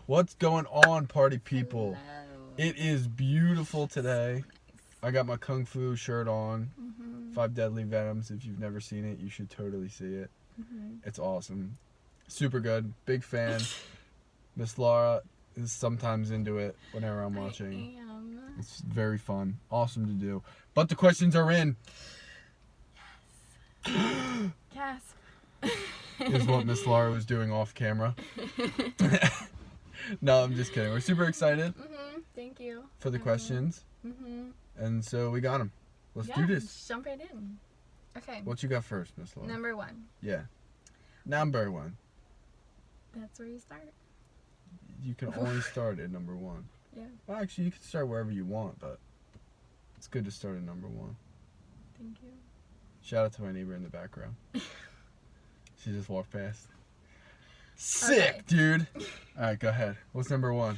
What's going on, party people? Hello. It is beautiful today. I got my Kung Fu shirt on. 5 Deadly Venoms. If you've never seen it, you should totally see it. It's awesome. Super good. Big fan. Miss Laura is sometimes into it whenever I'm watching. I am. It's very fun. Awesome to do. But the questions are in. Gasp. Is what Miss Laura was doing off camera. No, I'm just kidding. We're super excited Thank you. for the questions. And so we got them. Let's do this. Jump right in. Okay. What you got first, Miss Laura? Number 1. Yeah. Number 1. That's where you start. You can only start at number 1. Yeah. Well, actually, you can start wherever you want, but it's good to start at number 1. Thank you. Shout out to my neighbor in the background. She just walked past. Sick, dude. All right, go ahead. What's number 1?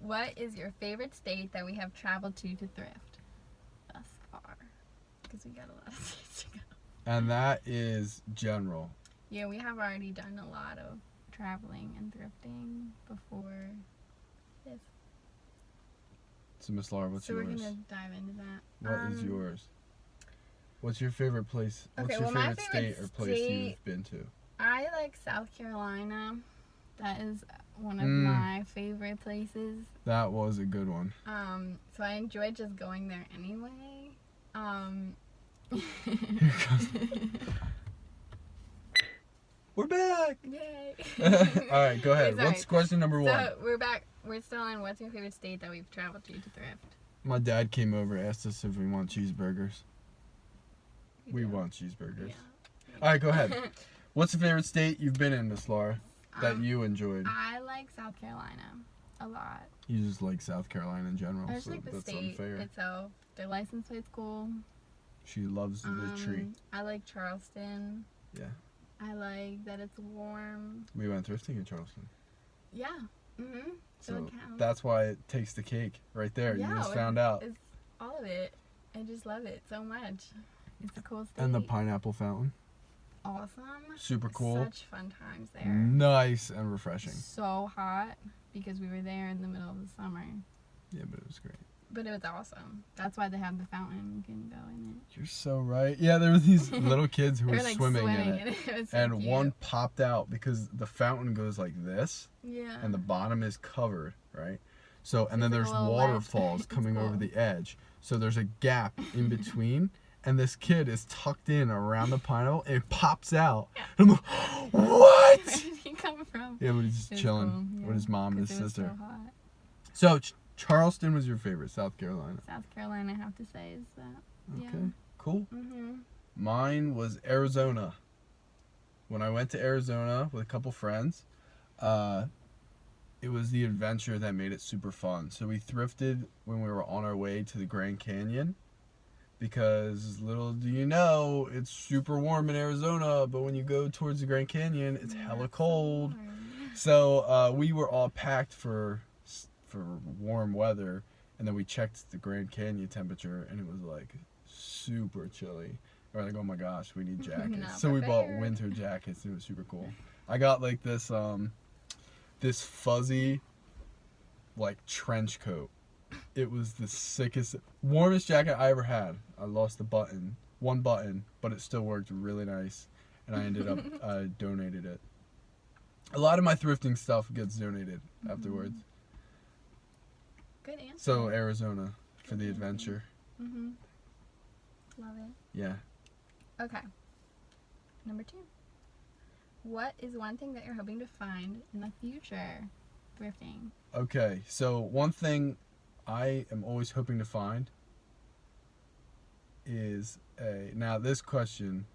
What is your favorite state that we have traveled to thrift thus far? Because we got a lot of states to go. And that is general. Yeah, we have already done a lot of traveling and thrifting before this. So, Miss Laura, what's So yours? we're going to dive into that. What is yours? What's your favorite place? What's Okay, your well, my favorite state or favorite place state- you've been to? I like South Carolina. That is one of Mm. my favorite places. That was a good one. So I enjoyed just going there anyway. Here comes. We're back. Yay! All right, go ahead. Sorry. What's question number 1? So we're back. We're still in what's your favorite state that we've traveled to thrift? My dad came over, asked us if we want cheeseburgers. We do. want cheeseburgers. Yeah. All right, go ahead. What's the favorite state you've been in, Miss Laura, that Um, you enjoyed? I like South Carolina a lot. You just like South Carolina in general, I just so like the that's state unfair. itself. Their license plate's cool. She loves the tree. I like Charleston. Yeah. I like that it's warm. We went thrifting in Charleston. Yeah. So it counts. that's why it takes the cake right there. Yeah, You just found out. It's all of it. I just love it so much. It's a cool state. And the pineapple fountain. Awesome. Super cool. Such fun times there. Nice and refreshing. So hot because we were there in the middle of the summer. Yeah, but it was great. But it was awesome. That's why they have the fountain. You can go in it. You're so right. Yeah, there were these little kids who They were were like swimming in it. It was so And cute. one popped out because the fountain goes like this. Yeah. And the bottom is covered, right? So, and then It's like there's a little waterfalls ledge. coming It's over cool. the edge. So there's a gap in between, and this kid is tucked in around the pineapple, and it pops out. Yeah. And I'm like, what? Where did he come from? Yeah, but he's just It was chilling cool, with his mom and his 'cause it was sister. so hot. So Charleston was your favorite, South Carolina. South Carolina, I have to say, is that. Okay, cool. Yeah. Mine was Arizona. When I went to Arizona with a couple friends, it was the adventure that made it super fun. So we thrifted when we were on our way to the Grand Canyon, because little do you know, it's super warm in Arizona, but when you go towards the Grand Canyon, it's hella cold. So we were all packed for warm weather, and then we checked the Grand Canyon temperature, and it was like super chilly. We're like, oh my gosh, we need jackets. Not So we bought prepared. winter jackets. It was super cool. I got like this this fuzzy like trench coat. It was the sickest, warmest jacket I ever had. I lost one button, but it still worked really nice, and I ended up donated it. A lot of my thrifting stuff gets donated afterwards. Good answer. So Arizona for the adventure. Love it. Yeah. Okay. Number 2. What is one thing that you're hoping to find in the future thrifting? Okay, so one thing I am always hoping to find is now this question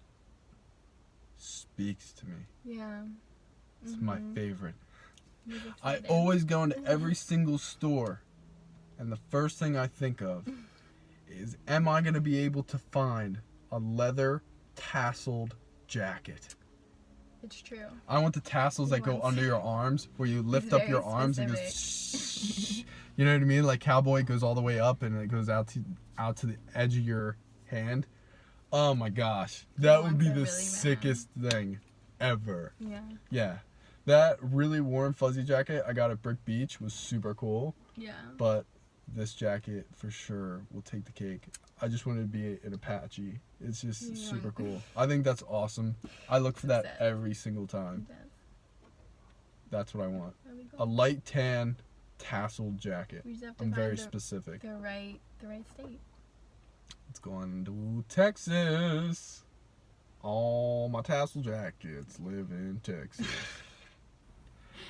speaks to me. Yeah. It's my favorite. You're I excited. always go into every single store, and the first thing I think of is, am I going to be able to find a leather tasseled jacket? It's true. I want the tassels that go wants- under your arms, where you lift He's up very your arms and goes. You know what I mean? Like cowboy goes all the way up and it goes out to the edge of your hand. Oh my gosh, that would wants be it the really bad. sickest thing ever. Yeah. Yeah. That really warm fuzzy jacket I got at Brick Beach was super cool, Yeah. but this jacket for sure will take the cake. I just wanted to be an Apache. It's just Yeah. super cool. I think that's awesome. I look for that That's it. every single time. It does. That's what I want. That'd be A cool. light tan tasseled jacket. We just have to I'm find very the specific. right state. Let's go on to Texas. All my tassel jackets live in Texas.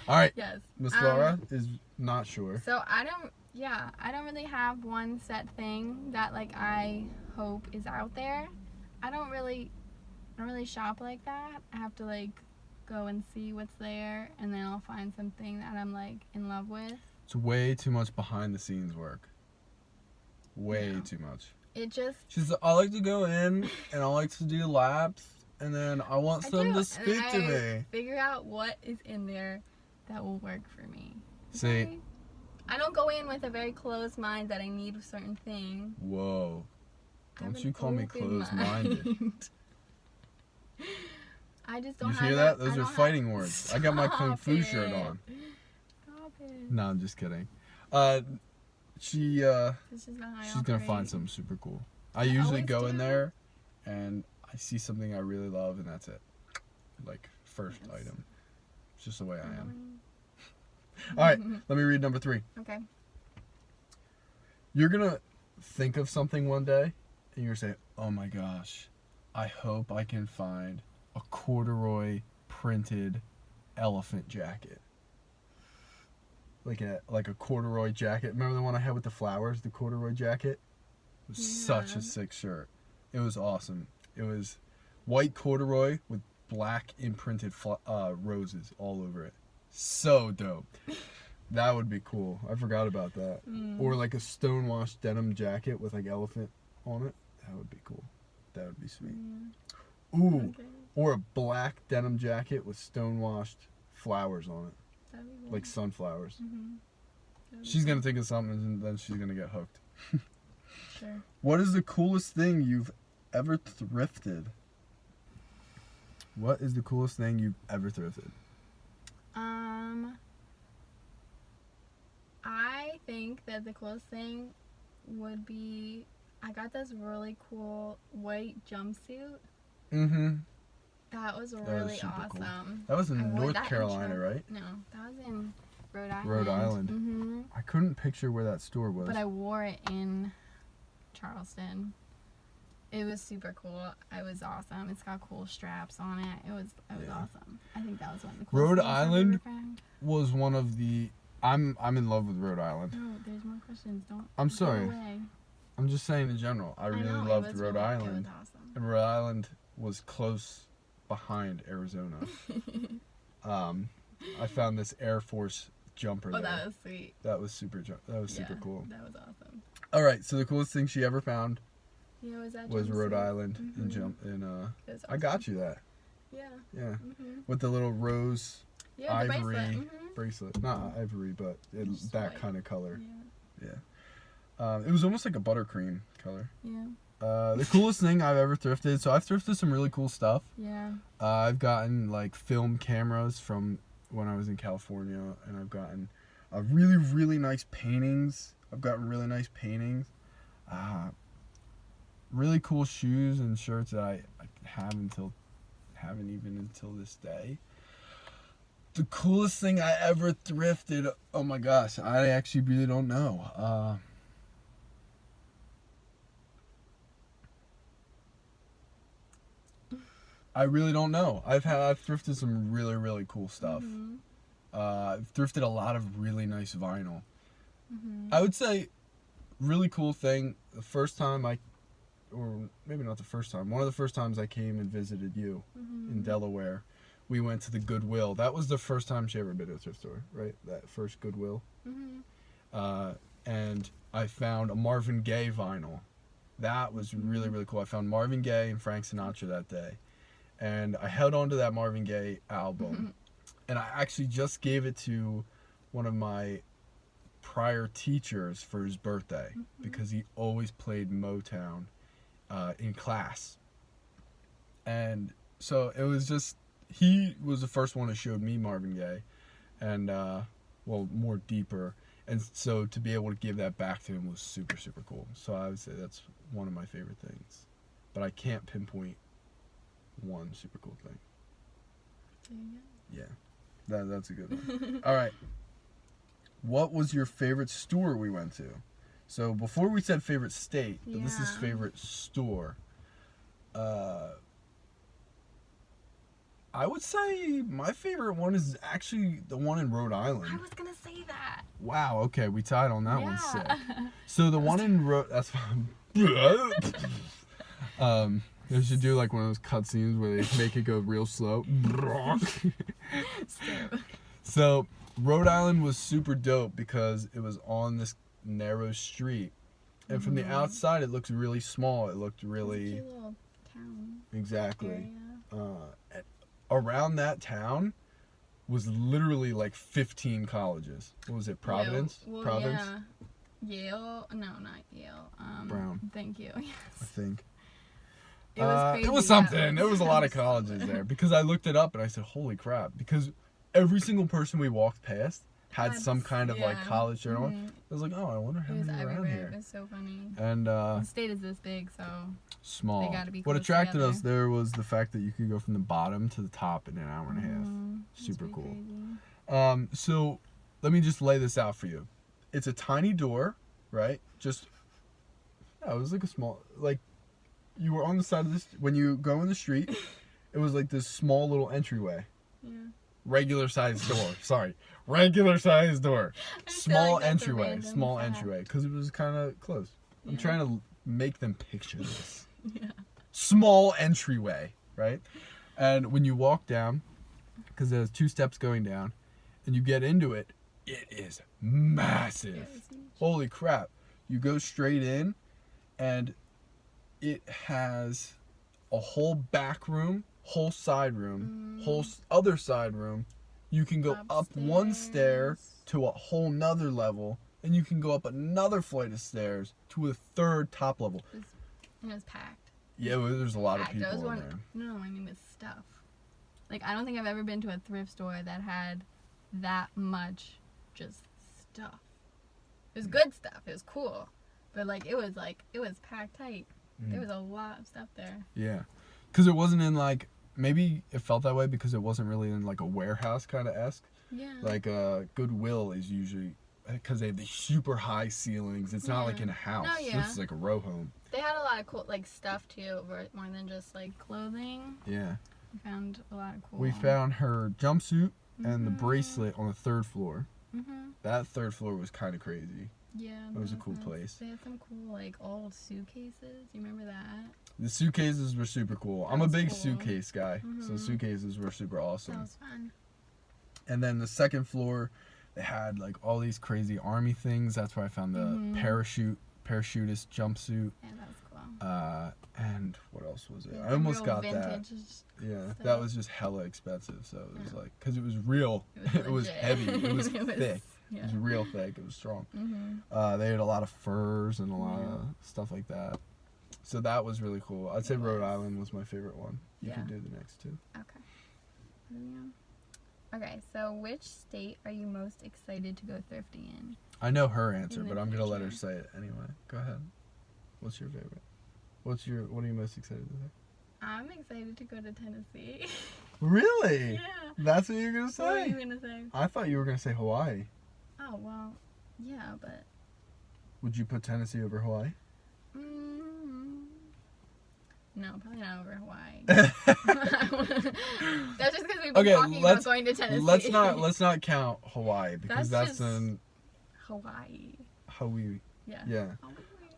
All right, Yes. Miss Laura is not sure. So I don't really have one set thing that like I hope is out there. I don't really shop like that. I have to like go and see what's there, and then I'll find something that I'm like in love with. It's way too much behind the scenes work. Way Yeah. too much. It just She's I like to go in and I like to do laps and then I want I someone do, to speak and to I me. figure out what is in there that will work for me. See, Okay? I don't go in with a very closed mind that I need a certain thing. whoa. I have Don't an you call me open closed-minded. mind. I just don't You have hear that? that? Those I are don't fighting have... words. I got my Kung Fu Stop shirt it. on. Stop it. No, I'm just kidding. She This is not how I she's gonna find operate. something super cool. I I usually always go in do. there and I see something I really love and that's it. Like first Yes. item. It's just the way I am. Mm. All right, let me read number 3. Okay. You're gonna think of something one day and you're gonna say, oh my gosh, I hope I can find a corduroy printed elephant jacket. Like a corduroy jacket. Remember the one I had with the flowers, the corduroy jacket? It was such Yeah. a sick shirt. It was awesome. It was white corduroy with black imprinted roses all over it. So dope. That would be cool. I forgot about that. Mm. Or like a stonewashed denim jacket with like elephant on it. That would be cool. That would be sweet. Yeah. Ooh. Okay. Or a black denim jacket with stonewashed flowers on it. That'd be cool. Like sunflowers. Mhm. That'd be She's cool. gonna think of something and then she's gonna get hooked. Sure. What is the coolest thing you've ever thrifted? What is the coolest thing you've ever thrifted? I think that the coolest thing would be I got this really cool white jumpsuit. Mm-hmm. That was was really super cool. awesome. That was I in wore North that in Carolina, church. right? No, that was in Rhode Island. Rhode Island. Mm-hmm. I couldn't picture where that store was. But I wore it in Charleston. It was super cool. It was awesome. It's got cool straps on it. It was Yeah. awesome. I think that was one of the coolest Rhode things I've Island? ever found. Was one of the I'm in love with Rhode Island. No, there's more questions. Don't. I'm go sorry. away. I'm just saying in general. I really know, it loved was Rhode really- Island. It was awesome. And Rhode Island was close behind Arizona. I found this Air Force jumper Oh, there. that was sweet. That was super Yeah, cool. That was awesome. All right, so the coolest thing she ever found Yeah, was that was Rhode jumpsuit? Island and Mhm. It was I got awesome. you that. Yeah. Yeah. Mhm. With the little rose Yeah, the ivory bracelet. Mhm. bracelet. Not ivory, but Just that white. kind of color. Yeah. It was almost like a buttercream color. Yeah. The coolest thing I've ever thrifted. So I've thrifted some really cool stuff. Yeah. I've gotten like film cameras from when I was in California, and I've gotten really, really nice paintings. Really cool shoes and shirts that I haven't even until this day. The coolest thing I ever thrifted. Oh my gosh, I actually really don't know. I really don't know. I've thrifted some really, really cool stuff. Mhm. I've thrifted a lot of really nice vinyl. Mhm. I would say really cool thing, the first time or maybe not the first time, one of the first times I came and visited you in Mhm. Delaware, we went to the Goodwill. That was the first time she ever been to a thrift store, right? That first Goodwill. Mhm. And I found a Marvin Gaye vinyl. That was really, really cool. I found Marvin Gaye and Frank Sinatra that day. And I held on to that Marvin Gaye album. And I actually just gave it to one of my prior teachers for his birthday because he always played Motown in class. And so it was he was the first one who showed me Marvin Gaye, and well, more deeper. And so to be able to give that back to him was super, super cool. So I would say that's one of my favorite things. But I can't pinpoint one super cool thing. Yeah, that's a good one. All right. What was your favorite store we went to? So before we said favorite state, but this is favorite store. I would say my favorite one is actually the one in Rhode Island. I was gonna say that. Wow, okay, we tied on that one. Sick. So the one in Rhode, that's fine. They should do like one of those cutscenes where they make it go real slow. So Rhode Island was super dope because it was on this narrow street, and from the outside it looks really small. It looked really it's a cute little town. exactly. Area. Around that town was literally like 15 colleges. What was it? Providence? Well, Providence? Yeah. Yale? No, not Yale. Brown. Thank you. Yes. I think. It was crazy. It was something. There was a lot of colleges there because I looked it up and I said, "Holy crap!" Because every single person we walked past had some kind of like college shirt on. I was like, "Oh, I wonder how many are around here." It was so funny. And the state is this big, so small. they gotta be what close attracted together. us there was the fact that you could go from the bottom to the top in an hour and a half. Super cool. Crazy. So let me just lay this out for you. It's a tiny door, right? Just it was like a small, like you were on the side of this when you go in the street. It was like this small little entryway. Yeah. Regular sized door. Sorry, regular sized door. Small entryway. Small fact. entryway because it was kind of close. I'm trying to make them picture this. Yeah. Small entryway, right? And when you walk down, because there's 2 steps going down, and you get into it, it is massive. Yeah, it was huge. Holy crap. You go straight in, and it has a whole back room, whole side room, whole other side room. You can go up one stair to a whole nother level, and you can go up another flight of stairs to a third top level. And it was packed. Yeah, well, there's a lot of people in there. No, I mean with stuff. Like, I don't think I've ever been to a thrift store that had that much just stuff. It was good stuff. It was cool. But, like, it was packed tight. There was a lot of stuff there. Yeah. Because it wasn't in, like, maybe it felt that way because it wasn't really in, like, a warehouse kind of esque. Yeah. Like, Goodwill is usually, because they have these super high ceilings. It's not like in a house. No, yeah. This is like a row home. They had a lot of cool, like, stuff, too, more than just, like, clothing. Yeah. We found a lot of cool. We found her jumpsuit and the bracelet on the 3rd floor. Mm-hmm. That 3rd floor was kind of crazy. Yeah. It was a cool place. They had some cool, like, old suitcases. You remember that? The suitcases were super cool. I'm a big suitcase guy, so suitcases were super awesome. That was fun. And then the 2nd floor, they had like all these crazy army things. That's where I found the parachutist jumpsuit. Yeah, that was cool. And what else was it? Yeah, I almost real got that. vintage Yeah, stuff. that was just hella expensive. So it was like, because it was real. It was legit. heavy. It was It was- thick. yeah. It was real thick. It was strong. Mm-hmm. They had a lot of furs and a lot of stuff like that. So that was really cool. I'd say Rhode Island was my favorite one. You can do the next 2. Okay. Okay, so which state are you most excited to go thrifting in? I know her answer, In the but I'm gonna let her future. say it anyway. Go ahead. What's your favorite? What are you most excited to say? I'm excited to go to Tennessee. Really? Yeah. That's what you're gonna say? What are you gonna say? I thought you were gonna say Hawaii. Oh, well, yeah, but... Would you put Tennessee over Hawaii? No, probably not over Hawaii. That's just because we've been talking about going to Tennessee. Let's not count Hawaii because that's just in Hawaii. Hawaii. Yeah. Yeah.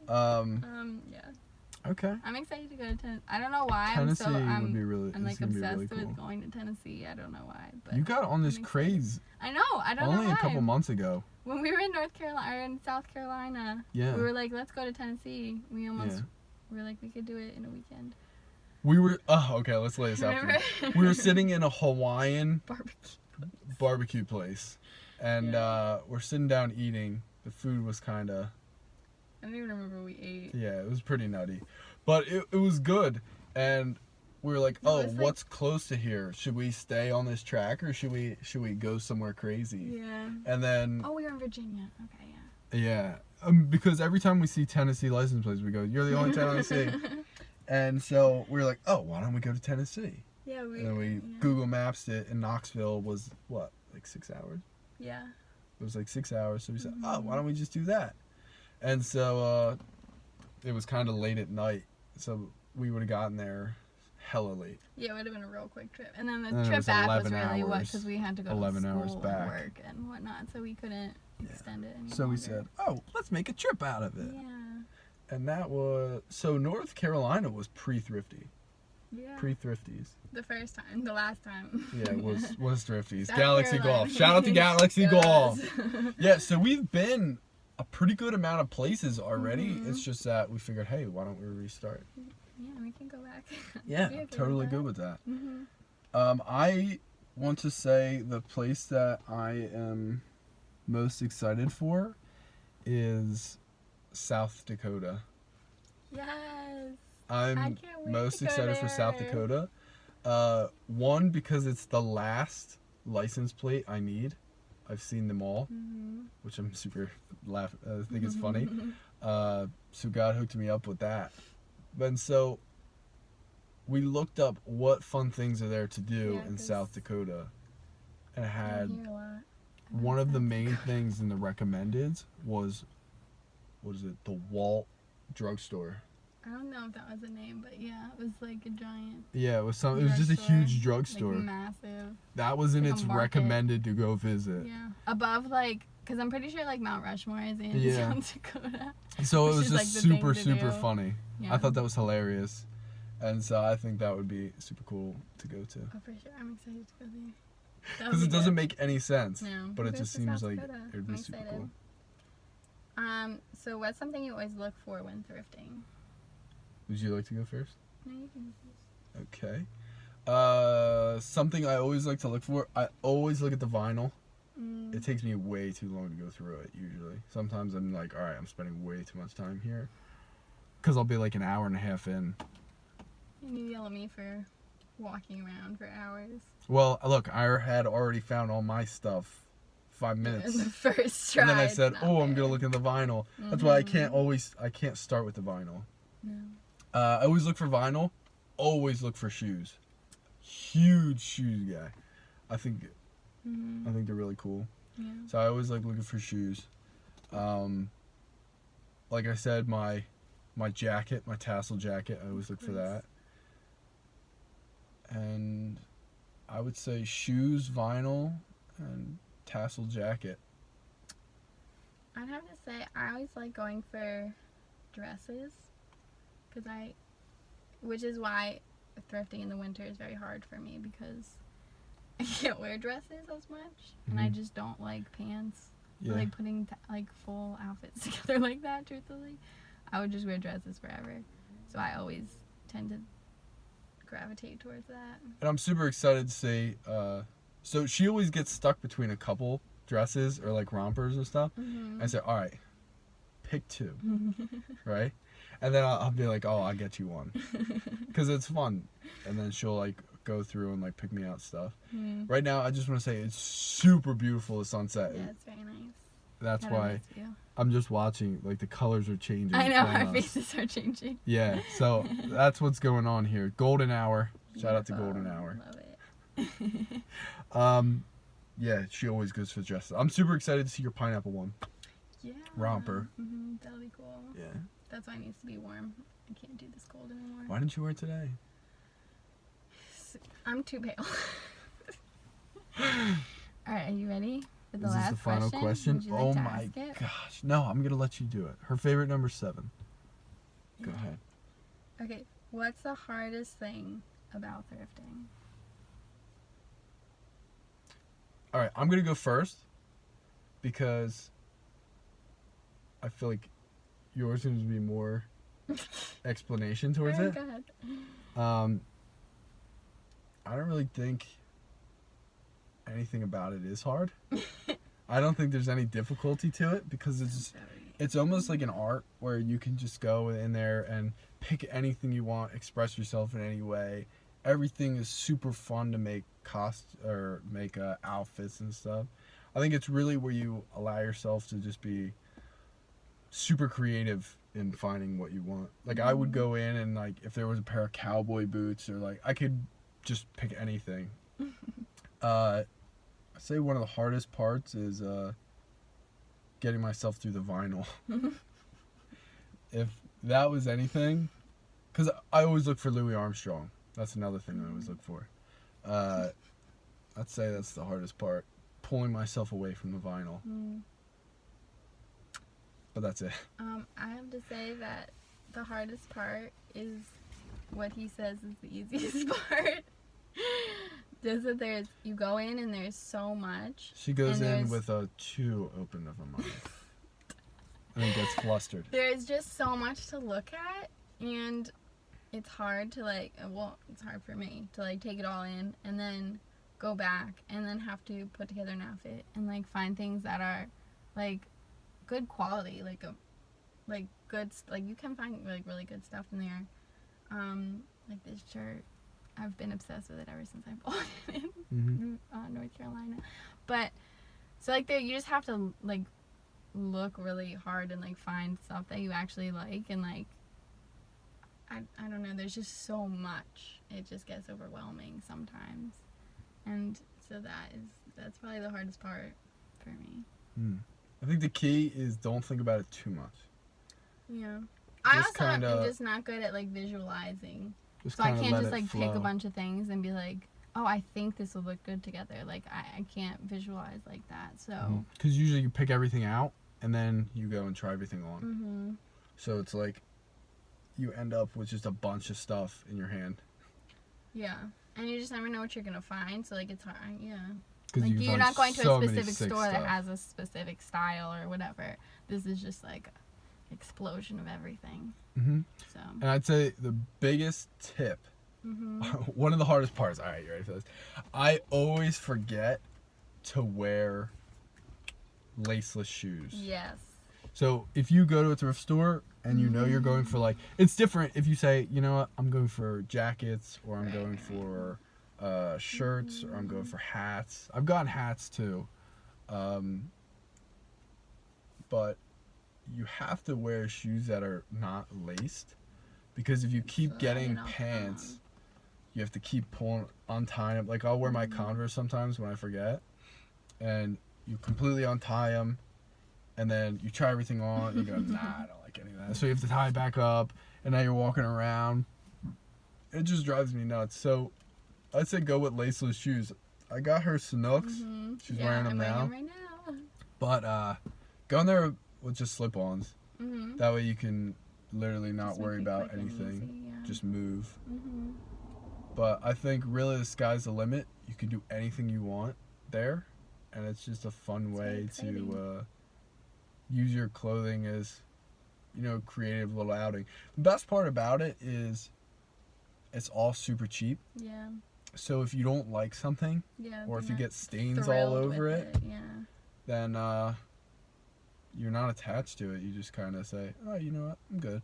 Yeah. Okay. I'm excited to go to Tennessee. I don't know why. Tennessee I'm would be really. I'm like it's gonna be obsessed really cool. with going to Tennessee. I don't know why, but You got on this I'm craze I know. I don't know only why. a couple months ago. When we were in North Carolina or in South Carolina, Yeah. we were like, let's go to Tennessee. We almost we were like, we could do it in a weekend. We were. Oh, okay. Let's lay this out. For you. Remember? We were sitting in a Hawaiian Barbecue. place, and we're sitting down eating. The food was kind of. I don't even remember what we ate. Yeah, it was pretty nutty, but it was good. And we were like, No, oh, it's like- what's close to here? Should we stay on this track or should we go somewhere crazy? Yeah. And then Oh, we were in Virginia. Okay, yeah. because every time we see Tennessee license plates, we go, you're the only Tennessee. And so we were like, oh, why don't we go to Tennessee? Yeah, And then we Google Maps it, and Knoxville was what, like 6 hours? Yeah. It was like 6 hours. So we said, oh, why don't we just do that? And so it was kind of late at night, so we would have gotten there hella late. Yeah, it would have been a real quick trip. And then the And then it trip was back was 11 really what, hours. because we had to go to 11 school hours and back. work and whatnot, so we couldn't extend it any So we longer. said, oh, let's make a trip out of it. Yeah. And that was, so North Carolina was pre-thrifty. Yeah. Pre-thrifties. The first time. The last time. Yeah, it was thrifties. South Galaxy Carolina. Golf. Shout out to Galaxy Yes. Golf. Yeah, so we've been a pretty good amount of places already. Mhm. It's just that we figured, hey, why don't we restart? Yeah, we can go back. Yeah, Be okay totally with good with that. Mm-hmm. I want to say the place that I am most excited for is South Dakota. Yes. I'm can't wait most to go excited for South there. Dakota. One, because it's the last license plate I need. I've seen them all, Mm-hmm. which I'm super think it's funny. So God hooked me up with that. And so we looked up what fun things are there to do Yeah, in 'cause South Dakota. And it I had hear a lot. one of the main things in the recommendeds was, what is it, the Walt drugstore. I don't know if that was a name, but yeah, it was like a giant, Yeah, it was it was just a Drugstore. huge drugstore. like massive. That was in like a its market. recommended to go visit. Yeah. Above like, because I'm pretty sure like Mount Rushmore is in Yeah. South Dakota. So it Which was is, just like, the thing super, to super do. funny. Yeah. I thought that was hilarious. And so I think that would be super cool to go to. Oh, for sure. I'm excited to go there. That would Because be it doesn't good. make any sense. No. But it We'll just go to seems South like Dakota. it would be I'm super excited. cool. So what's something you always look for when thrifting? Would you like to go first? No, you can. Okay. Something I always like to look for. I always look at the vinyl. Mm. It takes me way too long to go through it, usually. Sometimes I'm like, all right, I'm spending way too much time here. Because I'll be like an hour and a half in. You yell at me for walking around for hours. Well, look, I had already found all my stuff 5 In minutes. the first try. And then I it's said, not oh, I'm there. going to look at the vinyl. That's why I Mhm. can't start with the vinyl. No. I always look for vinyl. Always look for shoes. Huge shoes guy. I think they're really cool. Yeah. So I always like looking for shoes. Like I said, my jacket, my tassel jacket, I always look for that. And I would say shoes, vinyl, and tassel jacket. I'd have to say I always like going for dresses, which is why thrifting in the winter is very hard for me because I can't wear dresses as much, and I Mhm. just don't like pants. Yeah. Or, like putting like full outfits together like that. Truthfully, I would just wear dresses forever, so I always tend to gravitate towards that. And I'm super excited to see. So she always gets stuck between a couple dresses or like rompers and stuff. Mm-hmm. I say, all right, pick two, right? And then I'll be like, oh, I'll get you one, because it's fun. And then she'll like go through and like pick me out stuff. Mm. Right now, I just want to say it's super beautiful. The sunset. Yeah, it's very nice. That's Had a why nice view. I'm just watching. Like the colors are changing. I know on our us. faces are changing. Yeah. So that's what's going on here. Golden hour. Shout out to Beautiful. Golden Hour. Love it. Yeah, she always goes for dresses. I'm super excited to see your pineapple one. Yeah. Romper. Mm-hmm. That'll be cool. Yeah. That's why it needs to be warm. I can't do this cold anymore. Why didn't you wear it today? I'm too pale. All right, are you ready for the Is last this the final question? Would you like Oh to my ask it? gosh. No, I'm going to let you do it. Her favorite number 7. Go Yeah. ahead. Okay, what's the hardest thing about thrifting? All right, I'm going to go first because I feel like yours seems to be more explanation towards Oh, it. go ahead. I don't really think anything about it is hard. I don't think there's any difficulty to it because it's almost like an art where you can just go in there and pick anything you want, express yourself in any way, everything is super fun to make outfits and stuff. I think it's really where you allow yourself to just be super creative in finding what you want. Like I would go in and like if there was a pair of cowboy boots or like I could just pick anything. I'd say one of the hardest parts is getting myself through the vinyl. If that was anything, because I always look for Louis Armstrong. That's another thing I always look for. I'd say that's the hardest part, pulling myself away from the vinyl. But that's it. I have to say that the hardest part is what he says is the easiest part. Just that you go in and there's so much. She goes in with a too open of a mind. And gets flustered. There's just so much to look at, and it's hard to it's hard for me to like take it all in and then go back and then have to put together an outfit and like find things that are like good quality, like you can find like really good stuff in there. Like this shirt, I've been obsessed with it ever since I bought it in North Carolina. But so like there, you just have to like look really hard and like find stuff that you actually like, and like I don't know, there's just so much, it just gets overwhelming sometimes, and so that's probably the hardest part for me. I think the key is don't think about it too much. Yeah, I also am just not good at like visualizing, so I can't just like pick a bunch of things and be like, oh, I think this will look good together. Like I can't visualize like that. So because usually you pick everything out and then you go and try everything on. So it's like you end up with just a bunch of stuff in your hand. Yeah, and you just never know what you're gonna find. So like it's hard. Yeah, like you're not going to a specific store that has a specific style or whatever. This is just like an explosion of everything. So. And I'd say the biggest tip. One of the hardest parts. All right, you ready for this? I always forget to wear laceless shoes. Yes. So if you go to a thrift store and you know you're going for like, it's different if you say, you know what, I'm going for jackets, or I'm going for shirts, or I'm going for hats. I've gotten hats too. But you have to wear shoes that are not laced, because if you keep getting pants, you have to keep untying them. Like I'll wear my Converse sometimes when I forget, and you completely untie them, and then you try everything on, and you go, nah, I don't like any of that. So you have to tie it back up, and now you're walking around. It just drives me nuts. So I'd say go with laceless shoes. I got her Sanooks. She's wearing them now. Right now. But go in there with just slip-ons. That way you can literally not worry about anything. Just move. But I think really the sky's the limit. You can do anything you want there, and it's just a fun way to use your clothing as, you know, creative little outing. The best part about it is it's all super cheap. Yeah. So if you don't like something, or if you get stains all over it, then you're not attached to it. You just kind of say, oh, you know what, I'm good.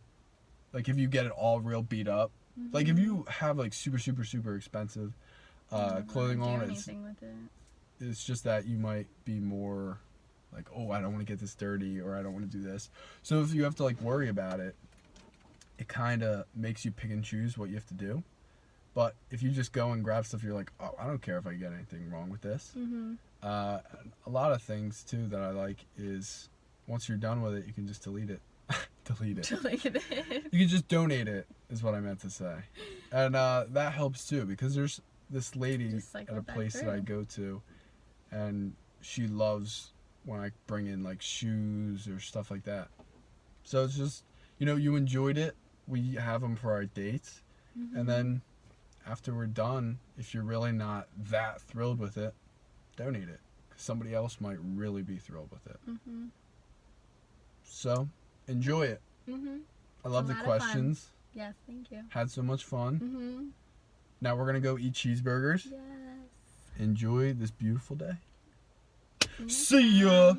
Like if you get it all real beat up, like if you have like super, super, super expensive clothing on, it's just that you might be more like, oh, I don't want to get this dirty, or I don't want to do this. So if you have to like worry about it, it kind of makes you pick and choose what you have to do. But if you just go and grab stuff, you're like, oh, I don't care if I get anything wrong with this. A lot of things too that I like is once you're done with it, you can just delete it. Delete it. You can just donate it, is what I meant to say. And that helps too, because there's this lady at a place that I go to, and she loves when I bring in like shoes or stuff like that. So it's just, you know, you enjoyed it. We have them for our dates. And then after we're done, if you're really not that thrilled with it, donate it. 'Cause somebody else might really be thrilled with it. So enjoy it. I love the questions. Yes, thank you. Had so much fun. Now we're going to go eat cheeseburgers. Yes. Enjoy this beautiful day. See ya.